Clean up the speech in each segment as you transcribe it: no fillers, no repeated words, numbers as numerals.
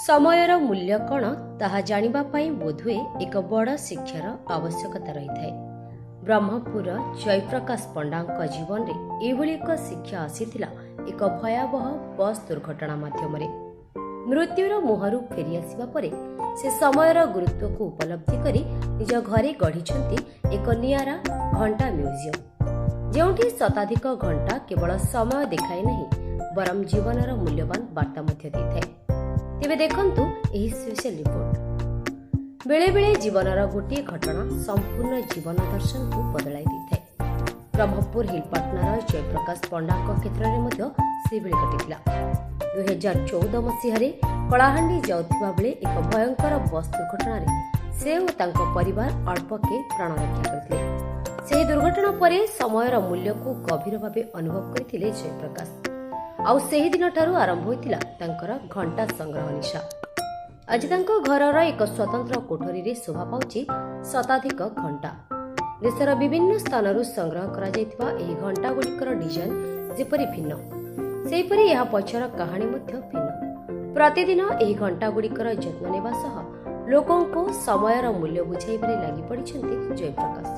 ସମୟର ମୂଲ୍ୟ କ'ଣ ତାହା ଜାଣିବା ପାଇଁ ବୋଧହୁଏ ଏକ ବଡ଼ ଶିକ୍ଷାର ଆବଶ୍ୟକତା ରହିଥାଏ। ବ୍ରହ୍ମପୁର ଜୟପ୍ରକାଶ ପଣ୍ଡାଙ୍କ ଜୀବନରେ ଏଭଳି ଏକ ଶିକ୍ଷା ଆସିଥିଲା ଏକ ଭୟାବହ ବସ୍ ଦୁର୍ଘଟଣା ମାଧ୍ୟମରେ। ମୃତ୍ୟୁର ମୁହଁରୁ ଫେରିଆସିବା ପରେ ସେ ସମୟର ଗୁରୁତ୍ୱକୁ ଉପଲବ୍ଧି କରି ନିଜ ଘରେ ଗଢ଼ିଛନ୍ତି ଏକ ନିଆରା ଘଣ୍ଟା ମ୍ୟୁଜିୟମ, ଯେଉଁଠି ଶତାଧିକ ଘଣ୍ଟା କେବଳ ସମୟ ଦେଖାଏ ନାହିଁ ବରଂ ଜୀବନର ମୂଲ୍ୟବାନ ବାର୍ତ୍ତା ମଧ୍ୟ ଦେଇଥାଏ। ତେବେ ଦେଖନ୍ତୁ ଏହି ସ୍ପେଶାଲ ରିପୋର୍ଟ। ବେଳେବେଳେ ଜୀବନର ଗୋଟିଏ ଘଟଣା ସମ୍ପୂର୍ଣ୍ଣ ଜୀବନ ଦର୍ଶନକୁ ବଦଳାଇ ଦେଇଥାଏ। ବ୍ରହ୍ମପୁର ହିଲପାଟଣାର ଜୟପ୍ରକାଶ ପଣ୍ଡାଙ୍କ କ୍ଷେତ୍ରରେ ମଧ୍ୟ ସେଭଳି ଘଟିଥିଲା। 2014 ମସିହାରେ କଳାହାଣ୍ଡି ଯାଉଥିବା ବେଳେ ଏକ ଭୟଙ୍କର ବସ୍ ଦୁର୍ଘଟଣାରେ ସେ ଓ ତାଙ୍କ ପରିବାର ଅଳ୍ପକେ ପ୍ରାଣ ରକ୍ଷା କରିଥିଲେ। ସେହି ଦୁର୍ଘଟଣା ପରେ ସମୟର ମୂଲ୍ୟକୁ ଗଭୀର ଭାବେ ଅନୁଭବ କରିଥିଲେ ଜୟପ୍ରକାଶ। ଆଉ ସେହି ଦିନଠାରୁ ଆରମ୍ଭ ହୋଇଥିଲା ତାଙ୍କର ଘଣ୍ଟା ସଂଗ୍ରହ ନିଶା। ଆଜି ତାଙ୍କ ଘରର ଏକ ସ୍ୱତନ୍ତ୍ର କୋଠରୀରେ ଶୋଭା ପାଉଛି ଶତାଧିକ ଘଣ୍ଟା। ଦେଶର ବିଭିନ୍ନ ସ୍ଥାନରୁ ସଂଗ୍ରହ କରାଯାଇଥିବା ଏହି ଘଣ୍ଟା ଗୁଡ଼ିକର ଡିଜାଇନ ଯେପରି ଭିନ୍ନ, ସେହିପରି ଏହା ପଛର କାହାଣୀ ମଧ୍ୟ ଭିନ୍ନ। ପ୍ରତିଦିନ ଏହି ଘଣ୍ଟା ଗୁଡ଼ିକର ଯତ୍ନ ନେବା ସହ ଲୋକଙ୍କୁ ସମୟର ମୂଲ୍ୟ ବୁଝାଇବାରେ ଲାଗି ପଡ଼ିଛନ୍ତି ଜୟପ୍ରକାଶ।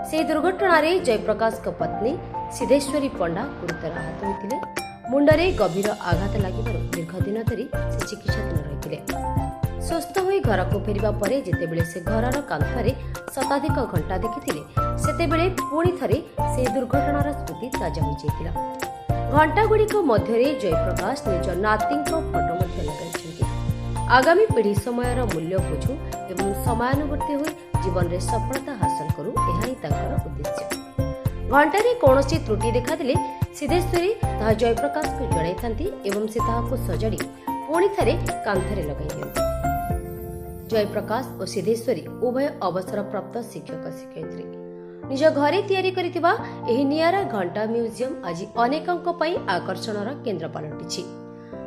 ସେହି ଦୁର୍ଘଟଣାରେ ଜୟପ୍ରକାଶଙ୍କ ପତ୍ନୀ ସିଦ୍ଧେଶ୍ୱରୀ ପଣ୍ଡା ଗୁରୁତର ଆହତ ହୋଇଥିଲେ। ମୁଣ୍ଡରେ ଗଭୀର ଆଘାତ ଲାଗିବାରୁ ଦୀର୍ଘ ଦିନ ଧରି ସେ ଚିକିତ୍ସାଧୀନ ରହିଥିଲେ। ସୁସ୍ଥ ହୋଇ ଘରକୁ ଫେରିବା ପରେ ଯେତେବେଳେ ସେ ଘରର କାନ୍ଥରେ ଶତାଧିକ ଘଣ୍ଟା ଦେଖିଥିଲେ, ସେତେବେଳେ ପୁଣି ଥରେ ସେହି ଦୁର୍ଘଟଣାର ସ୍ମୃତି ତାଜା ହୋଇଯାଇଥିଲା। ଘଣ୍ଟା ଗୁଡ଼ିକ ମଧ୍ୟରେ ଜୟପ୍ରକାଶ ନିଜ ନାତିଙ୍କ ଫଟୋ ମଧ୍ୟ ଲଗାଇଛନ୍ତି। ଆଗାମୀ ପିଢ଼ି ସମୟର ମୂଲ୍ୟ ବୁଝୁ ଏବଂ ସମୟାନୁବର୍ତ୍ତୀ ହୋଇ ଜୀବନରେ ସଫଳତା ହାସଲ କରୁ, ଏହା ହିଁ ତାଙ୍କର ଉଦ୍ଦେଶ୍ୟ। ଘଣ୍ଟାରେ କୌଣସି ତ୍ରୁଟି ଦେଖାଦେଲେ ସିଦ୍ଧେଶ୍ୱରୀ ତାହା ଜୟପ୍ରକାଶକୁ ଜଣାଇଥାନ୍ତି ଏବଂ ସେ ତାହାକୁ ସଜାଡ଼ି ପୁଣି ଥରେ କାନ୍ଥରେ ଲଗାଇ ଦିଅନ୍ତି। ଜୟପ୍ରକାଶ ଓ ସିଦ୍ଧେଶ୍ୱରୀ ଉଭୟ ଅବସରପ୍ରାପ୍ତ ଶିକ୍ଷକ ଶିକ୍ଷୟିତ୍ରୀ। ନିଜ ଘରେ ତିଆରି କରିଥିବା ଏହି ନିଆରା ଘଣ୍ଟା ମ୍ୟୁଜିୟମ ଆଜି ଅନେକଙ୍କ ପାଇଁ ଆକର୍ଷଣର କେନ୍ଦ୍ର ପାଲଟିଛି।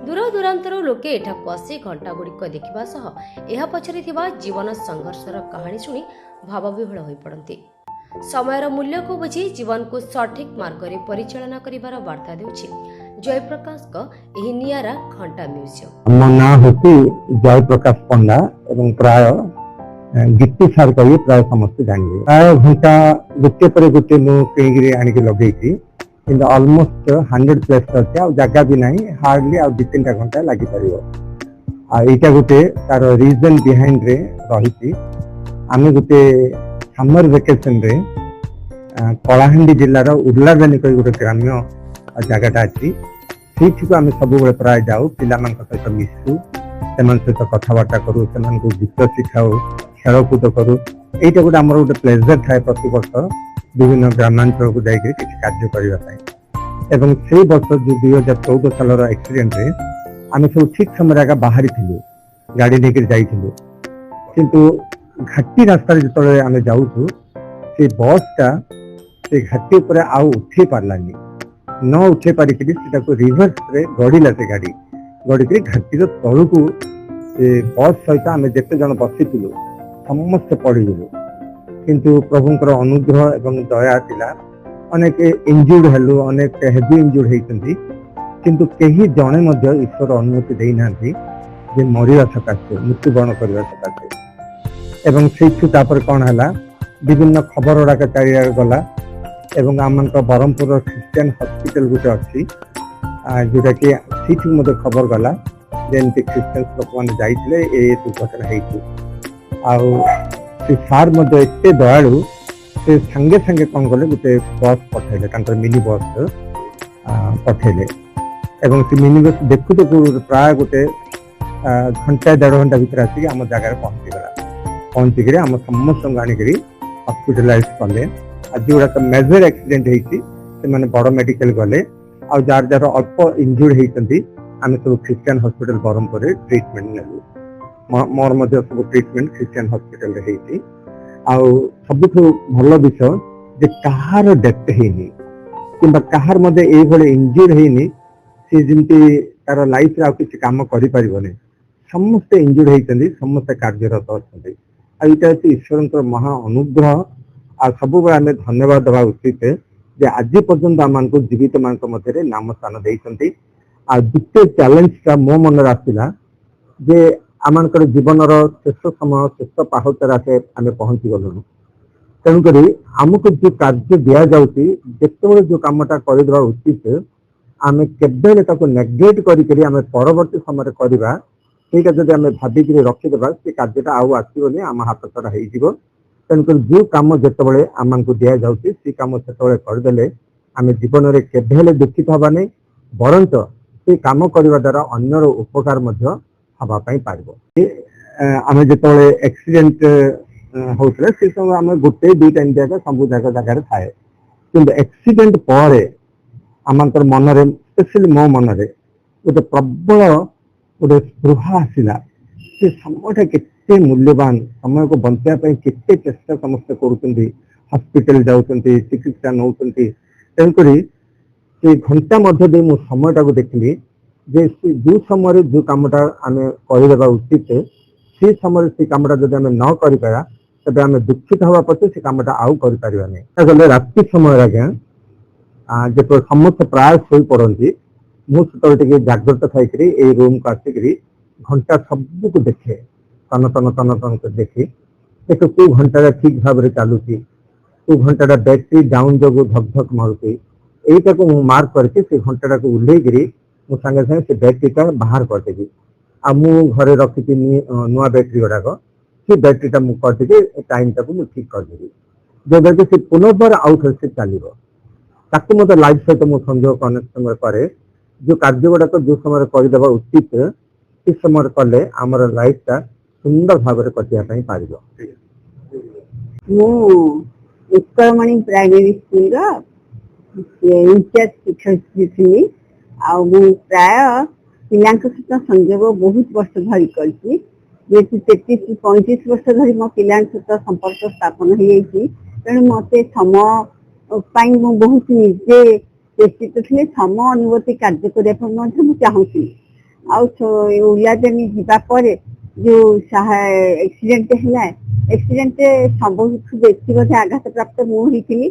ଦୂର ଦୂରାନ୍ତରୁ ଲୋକେ ଏଠାକୁ ଆସି ଘଣ୍ଟା ଗୁଡ଼ିକ ଦେଖିବା ସହ ଏହା ପଛରେ ଥିବା ଜୀବନ ସଂଘର୍ଷର କାହାଣୀ ଶୁଣି ଭାବବିହ୍ୱଳ ହୋଇପଡ଼ନ୍ତି। ସମୟର ମୂଲ୍ୟକୁ ବୁଝି ଜୀବନକୁ ସଠିକ ମାର୍ଗରେ ପରିଚାଳନା କରିବାର ବାର୍ତ୍ତା ଦେଉଛି ଜୟପ୍ରକାଶଙ୍କ ଏହି ନିଆରା ଘଣ୍ଟା ମ୍ୟୁଜିୟମ। ମୋ ନାଁ ହେଉଛି ଜୟପ୍ରକାଶ ପଣ୍ଡା ଏବଂ ପ୍ରାୟ ଗୀତି ସାର୍ କହି ପ୍ରାୟ ସମସ୍ତେ ଜାଣିବେ। ପ୍ରାୟ ଘଣ୍ଟା ଗୋଟିଏ ପରେ ଗୋଟିଏ ମୁଁ କିଣିକିରି ଆଣିକି ଲଗେଇଛି, କିନ୍ତୁ ଅଲମୋଷ୍ଟ 100+ ଅଛି। ଆଉ ଜାଗା ବି ନାହିଁ, ହାର୍ଡଲି ଆଉ 2-3ଟା ଘଣ୍ଟା ଲାଗିପାରିବ। ଆଉ ଏଇଟା ଗୋଟେ ତାର ରିଜନ ବିହାଇଣ୍ଡରେ ରହିଛି। ଆମେ ଗୋଟେ ସମର ଭେକେସନରେ କଳାହାଣ୍ଡି ଜିଲ୍ଲାର ଉର୍ଲାବେନି କହି ଗୋଟେ ଗ୍ରାମ୍ୟ ଜାଗାଟା ଅଛି, ସେଇଠିକୁ ଆମେ ସବୁବେଳେ ପ୍ରାୟ ଯାଉ। ପିଲାମାନଙ୍କ ସହିତ ମିଶୁ, ସେମାନଙ୍କ ସହିତ କଥାବାର୍ତ୍ତା କରୁ, ସେମାନଙ୍କୁ ଗୀତ ଶିଖାଉ, ଖେଳକୁଦ କରୁ। ଏଇଟା ଗୋଟେ ଆମର ଗୋଟେ ପ୍ଲେଜର ଥାଏ ପ୍ରତିବର୍ଷ ବିଭିନ୍ନ ଗ୍ରାମାଞ୍ଚଳକୁ ଯାଇକରି କିଛି କାର୍ଯ୍ୟ କରିବା ପାଇଁ। ଏବଂ ସେଇ ବର୍ଷ ଯୋଉ 2014 ସାଲର ଆକ୍ସିଡେଣ୍ଟରେ ଆମେ ସବୁ ଠିକ ସମୟରେ ଆଗ ବାହାରିଥିଲୁ, ଗାଡ଼ି ନେଇକରି ଯାଇଥିଲୁ। କିନ୍ତୁ ଘାଟି ରାସ୍ତାରେ ଯେତେବେଳେ ଆମେ ଯାଉଛୁ, ସେ ବସ୍ଟା ସେ ଘାଟି ଉପରେ ଆଉ ଉଠେଇ ପାରିଲାନି। ନ ଉଠେଇ ପାରିକିରି ସେଟାକୁ ରିଭର୍ସରେ ଗଡ଼ିଲା। ସେ ଗାଡ଼ି ଗଡ଼ିକିରି ଘାଟିର ତଳକୁ ସେ ବସ୍ ସହିତ ଆମେ ଯେତେ ଜଣ ବସିଥିଲୁ ସମସ୍ତେ ପଡ଼ିଗଲୁ। କିନ୍ତୁ ପ୍ରଭୁଙ୍କର ଅନୁଗ୍ରହ ଏବଂ ଦୟା ଥିଲା। ଅନେକ ଇଞ୍ଜୁର୍ଡ ହେଲୁ, ଅନେକ ହେଭି ଇଞ୍ଜୁର୍ଡ ହେଇଛନ୍ତି, କିନ୍ତୁ କେହି ଜଣେ ମଧ୍ୟ ଈଶ୍ୱର ଅନୁମତି ଦେଇନାହାନ୍ତି ଯେ ମରିବା ସକାଶେ, ମୃତ୍ୟୁବରଣ କରିବା ସକାଶେ। ଏବଂ ସେଇଠୁ ତାପରେ କ'ଣ ହେଲା, ବିଭିନ୍ନ ଖବର ଗୁଡ଼ାକ ଚାରିଆଡ଼େ ଗଲା ଏବଂ ଆମମାନଙ୍କ ବ୍ରହ୍ମପୁରର ଖ୍ରୀଷ୍ଟିଆନ ହସ୍ପିଟାଲ ଗୋଟେ ଅଛି, ଯୋଉଟାକି ସେଇଠୁ ମଧ୍ୟ ଖବର ଗଲା ଯେ ଏମିତି ଖ୍ରୀଷ୍ଟିଆନ ଲୋକମାନେ ଯାଇଥିଲେ, ଏ ଦୁର୍ଘଟଣା ହେଇଛି। ଆଉ ସେ ସାର୍ ମଧ୍ୟ ଏତେ ଦୟାଳୁ, ସେ ସାଙ୍ଗେ ସାଙ୍ଗେ କ'ଣ କଲେ, ଗୋଟେ ବସ୍ ପଠାଇଲେ, ତାଙ୍କର ମିନି ବସ୍ ପଠାଇଲେ। ଏବଂ ସେ ମିନି ବସ୍ ଦେଖୁ ଦେଖୁ ପ୍ରାୟ ଗୋଟେ ଘଣ୍ଟା 1.5 ଘଣ୍ଟା ଭିତରେ ଆସିକି ଆମ ଜାଗାରେ ପହଞ୍ଚିଗଲା। ପହଞ୍ଚିକିରି ଆମ ସମସ୍ତଙ୍କୁ ଆଣିକିରି ହସ୍ପିଟାଲାଇଜ କଲେ। ଆଉ ଯୋଉଗୁଡ଼ାକ ମେଜର ଆକ୍ସିଡେଣ୍ଟ ହେଇଛି ସେମାନେ ବଡ଼ ମେଡିକାଲ ଗଲେ। ଆଉ ଯାହାର ଯାହାର ଅଳ୍ପ ଇଞ୍ଜୁର୍ଡ ହେଇଛନ୍ତି ଆମେ ସବୁ ଖ୍ରୀଷ୍ଟିଆନ ହସ୍ପିଟାଲ ବ୍ରହ୍ମପୁରରେ ଟ୍ରିଟମେଣ୍ଟ ନେଲୁ। ମୋର ମଧ୍ୟ ସବୁ ଟ୍ରିଟମେଣ୍ଟ ଖ୍ରୀଷ୍ଟିଆନ ହସ୍ପିଟାଲରେ ହେଇଛି। ଆଉ ସବୁଠୁ ଭଲ ବିଷୟ ଯେ କାହାର ଡେଥ୍ ହେଇନି କିମ୍ବା କାହାର ମଧ୍ୟ ଏଇଭଳି ଇଞ୍ଜୁର୍ଡ ହେଇନି ସେ ଯେମିତି ତାର ଲାଇଫରେ ଆଉ କିଛି କାମ କରିପାରିବନି। ସମସ୍ତେ ଇଞ୍ଜୁର୍ଡ ହେଇଛନ୍ତି, ସମସ୍ତେ କାର୍ଯ୍ୟରତ ଅଛନ୍ତି। ଆଉ ଏଇଟା ହେଉଛି ଈଶ୍ୱରଙ୍କର ମହା ଅନୁଗ୍ରହ। ଆଉ ସବୁବେଳେ ଆମେ ଧନ୍ୟବାଦ ଦେବା ଉଚିତ ଯେ ଆଜି ପର୍ଯ୍ୟନ୍ତ ଆମମାନଙ୍କୁ ଜୀବିତ ମାନଙ୍କ ମଧ୍ୟରେ ନାମ ସ୍ଥାନ ଦେଇଛନ୍ତି। ଆଉ ଦ୍ୱିତୀୟ ଚ୍ୟାଲେଞ୍ଜଟା ମୋ ମନରେ ଆସିଲା ଯେ ଆମମାନଙ୍କର ଜୀବନର ଶେଷ ସମୟ ଶେଷ ପାହଚରେ ଆମେ ପହଞ୍ଚି ଗଲୁଣୁ। ତେଣୁକରି ଆମକୁ ଯୋଉ କାର୍ଯ୍ୟ ଦିଆଯାଉଛି ଯେତେବେଳେ ଯୋଉ କାମଟା କରିଦେବା ଉଚିତ ଆମେ କେବେ ତାକୁ ନେଗ୍ଲେକ୍ଟ କରିକରି ଆମେ ପରବର୍ତ୍ତୀ ସମୟରେ କରିବା ସେଇଟା ଯଦି ଆମେ ଭାବିକିରି ରଖିଦେବା ସେ କାର୍ଯ୍ୟଟା ଆଉ ଆସିବନି, ଆମ ହାତ ଛଡ଼ା ହେଇଯିବ। ତେଣୁକରି ଯୋଉ କାମ ଯେତେବେଳେ ଆମକୁ ଦିଆଯାଉଛି ସେ କାମ ସେତେବେଳେ କରିଦେଲେ ଆମେ ଜୀବନରେ କେବେ ହେଲେ ଦୁଃଖିତ ହେବା ନାହିଁ, ବରଞ୍ଚ ସେ କାମ କରିବା ଦ୍ୱାରା ଅନ୍ୟର ଉପକାର ମଧ୍ୟ ହେବା ପାଇଁ ପାରିବ। ଆମେ ଯେତେବେଳେ ଆକ୍ସିଡେଣ୍ଟ ହଉଥିଲେ ସେ ସମୟ ଆମେ ଗୋଟେ ଦୁଇଟା ଏମିତି ଜାଗା ସବୁ ଜାଗାରେ ଥାଏ, କିନ୍ତୁ ଆକ୍ସିଡେଣ୍ଟ ପରେ ଆମଙ୍କର ମନରେ ସ୍ପେଶାଲି ମୋ ମନରେ ଗୋଟେ ପ୍ରବଳ ଗୋଟେ ସ୍ପୃହା ଆସିଲା। ସେ ସମୟଟା କେତେ ମୂଲ୍ୟବାନ, ସମୟକୁ ବଞ୍ଚାଇବା ପାଇଁ କେତେ ଚେଷ୍ଟା ସମସ୍ତେ କରୁଛନ୍ତି, ହସ୍ପିଟାଲ ଯାଉଛନ୍ତି, ଚିକିତ୍ସା ନେଉଛନ୍ତି। ତେଣୁକରି ସେ ଘଣ୍ଟା ମଧ୍ୟ ଦେଇ ମୁଁ ସମୟଟାକୁ ଦେଖିଲି ଯେ ଯୋଉ ସମୟରେ ଯୋଉ କାମଟା ଆମେ କରିଦେବା ଉଚିତ ସେ ସମୟରେ ସେ କାମଟା ଯଦି ଆମେ ନ କରିପାରିବା ତେବେ ଆମେ ଦୁଃଖିତ ହେବା ପଛେ ସେ କାମଟା ଆଉ କରିପାରିବା ନାହିଁ। ଗଲେ ରାତି ସମୟରେ ଆଜ୍ଞା ଯେତେବେଳେ ସମସ୍ତେ ପ୍ରାୟ ଶୋଇପଡ଼ନ୍ତି ମୁଁ ସେତେବେଳେ ଟିକେ ଜାଗ୍ରତ ଥାଇକରି ଏଇ ରୁମକୁ ଆସିକରି ଘଣ୍ଟା ସବୁକୁ ଦେଖେ, ତନ ଦେଖି ଦେଖେ କୋଉ ଘଣ୍ଟାଟା ଠିକ ଭାବରେ ଚାଲୁଛି, କୋଉ ଘଣ୍ଟାଟା ବ୍ୟାଟେରୀ ଡାଉନ୍ ଯୋଗୁଁ ଧକ୍ ଧକ୍ ମାରୁଛି। এইটাକୁ ମୁଁ ମାର୍କ କରିକି ସେ ଘଣ୍ଟାଟାକୁ ଓହ୍ଲେଇକିରି ମୁଁ ସାଙ୍ଗେ ସାଙ୍ଗେ ସେ ବ୍ୟାଟେରୀଟା ବାହାର କରିଦେବି। ଆଉ ମୁଁ ଘରେ ରଖିଛି ନୂଆ ବ୍ୟାଟେରୀ ଗୁଡ଼ାକ, ସେ ବ୍ୟାଟେରୀଟା ମୁଁ କରିଦେବି, ଟାଇମଟାକୁ ମୁଁ ଠିକ କରିଦେବି, ଯୋଉଟାକି ସେ ପୁନର୍ବାର ଆଉ ଥରେ ସେ ଚାଲିବ। ତାକୁ ମୋତେ ଲାଇଫ ସହିତ ମୁଁ ସଂଯୋଗ କନେକ୍ସନ କରେ। ଯୋଉ କାର୍ଯ୍ୟ ଗୁଡ଼ାକ ଯୋଉ ସମୟରେ କରିଦେବା ଉଚିତ ସେ ସମୟରେ କଲେ ଆମର ଲାଇଫଟା ସୁନ୍ଦର ଭାବରେ କଟିବା ପାଇଁ ପାରିବ। ମୁଁ ଉତ୍କଳମଣି ପ୍ରାଇମେରୀ ସ୍କୁଲର ଇନଚାର୍ଜ ଶିକ୍ଷୟିତ୍ରୀ ଥିଲି। ଆଉ ମୁଁ ପ୍ରାୟ ପିଲାଙ୍କ ସହିତ ସଂଯୋଗ ବହୁତ ବର୍ଷ ଧରି କରିଛି, ଯେହେତୁ 33-35 ବର୍ଷ ଧରି ମୋ ପିଲାଙ୍କ ସହିତ ସମ୍ପର୍କ ସ୍ଥାପନ ହେଇଯାଇଛି। ତେଣୁ ମୋତେ ସମୟ ପାଇଁ ମୁଁ ବହୁତ ନିଜେ ଚେଷ୍ଟିତ ଥିଲି, ସମୟ ଅନୁଭୂତି କାର୍ଯ୍ୟ କରିବା ପାଇଁ ମଧ୍ୟ ମୁଁ ଚାହୁଁଥିଲି। ଆଉ ଓଲାଦେମୀ ଯିବା ପରେ ଯୋଉ ଆକ୍ସିଡେଣ୍ଟ ହେଲା, ଆକ୍ସିଡେଣ୍ଟରେ ସବୁଠୁ ବେଶୀ ବୋଧେ ଆଘାତପ୍ରାପ୍ତ ମୁଁ ହେଇଥିଲି।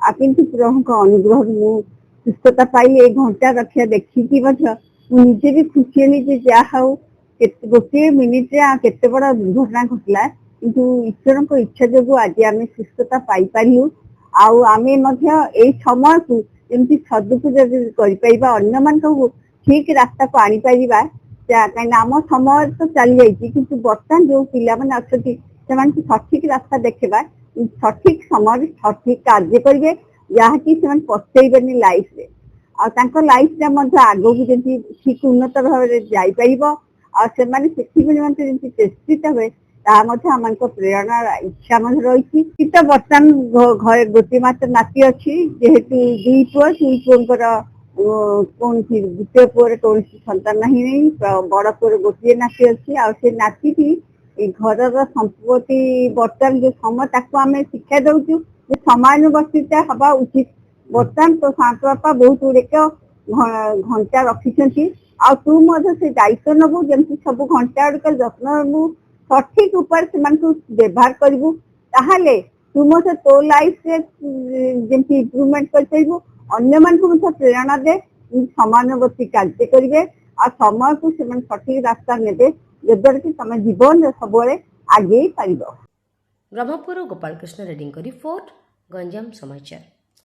ଆଉ କିନ୍ତୁ ପ୍ରଭୁଙ୍କ ଅନୁଗ୍ରହରୁ ମୁଁ ସୁସ୍ଥତା ପାଇ ଏଇ ଘଣ୍ଟା ରକ୍ଷା ଦେଖିକି ମଧ୍ୟ ମୁଁ ନିଜେ ବି ଖୁସି ହେଲି ଯେ ଯାହା ହଉ ଗୋଟିଏ ମିନିଟରେ କେତେ ବଡ ଦୁର୍ଘଟଣା ଘଟିଲା, କିନ୍ତୁ ଈଶ୍ୱରଙ୍କ ଇଚ୍ଛା ଯୋଗୁଁ ଆଜି ଆମେ ସୁସ୍ଥତା ପାଇପାରିଲୁ। ଆଉ ଆମେ ମଧ୍ୟ ଏଇ ସମୟକୁ ଯେମିତି ସଦୁପଯୋଗ କରିପାରିବା, ଅନ୍ୟମାନଙ୍କୁ ଠିକ ରାସ୍ତାକୁ ଆଣିପାରିବା। କାହିଁକିନା ଆମ ସମୟ ତ ଚାଲି ଯାଇଛି, କିନ୍ତୁ ବର୍ତ୍ତମାନ ଯୋଉ ପିଲାମାନେ ଅଛନ୍ତି ସେମାନଙ୍କୁ ସଠିକ ରାସ୍ତା ଦେଖେଇବା, ସଠିକ ସମୟରେ ସଠିକ କାର୍ଯ୍ୟ କରିବେ, ଯାହାକି ସେମାନେ ପଛେଇବେନି ଲାଇଫରେ। ଆଉ ତାଙ୍କ ଲାଇଫଟା ମଧ୍ୟ ଆଗକୁ ଯେମିତି ଠିକ ଉନ୍ନତ ଭାବରେ ଯାଇପାରିବ, ଆଉ ସେମାନେ ସେଥିପାଇଁ ନିମନ୍ତେ ଯେମିତି ଚେଷ୍ଟିତ ହୁଏ ତାହା ମଧ୍ୟ ଆମଙ୍କ ପ୍ରେରଣା ଇଚ୍ଛା ମଧ୍ୟ ରହିଛି। ତ ବର୍ତ୍ତମାନ ଘରେ ଗୋଟିଏ ମାତ୍ର ନାତି ଅଛି, ଯେହେତୁ ଦୁଇ ପୁଅଙ୍କର କୌଣସି ଦ୍ୱିତୀୟ ପୁଅର କୌଣସି ସନ୍ତାନ ନାହିଁ, ବଡ ପୁଅର ଗୋଟିଏ ନାତି ଅଛି। ଆଉ ସେ ନାତିଟି ଏଇ ଘରର ସମ୍ପତ୍ତି ବର୍ତ୍ତମାନ ଯୋଉ ସମୟ ତାକୁ ଆମେ ଶିକ୍ଷା ଦଉଛୁ ଯେ ସମାନୁବର୍ତ୍ତିତା ହବା ଉଚିତ। ବର୍ତ୍ତମାନ ତୋ ସାନ୍ତ ବାପା ବହୁତ ଗୁଡ଼ିକ ଘଣ୍ଟା ରଖିଛନ୍ତି, ଆଉ ତୁ ମଧ୍ୟ ସେ ଦାୟିତ୍ୱ ନେବୁ, ଯେମିତି ସବୁ ଘଣ୍ଟା ଗୁଡ଼ିକ ଯତ୍ନ ନେବୁ, ସଠିକ ଉପାୟରେ ସେମାନଙ୍କୁ ବ୍ୟବହାର କରିବୁ। ତାହେଲେ ତୁ ମଧ୍ୟ ତୋ ଲାଇଫରେ ଯେମିତି ଇମ୍ପ୍ରୁଭମେଣ୍ଟ କରିପାରିବୁ, ଅନ୍ୟମାନଙ୍କୁ ମଧ୍ୟ ପ୍ରେରଣା ଦେ ସମାନୁବର୍ତ୍ତୀ କାର୍ଯ୍ୟ କରିବେ, ଆଉ ସମୟକୁ ସେମାନେ ସଠିକ ରାସ୍ତା ନେବେ, ଯଦ୍ୱାରା କି ତମେ ଜୀବନରେ ସବୁବେଳେ ଆଗେଇ ପାରିବ। ବ୍ରହ୍ମପୁର ଗୋପାଳକୃଷ୍ଣ ରେଡ୍ଡୀଙ୍କ ରିପୋର୍ଟ, ଗଞ୍ଜାମ ସମାଚାର।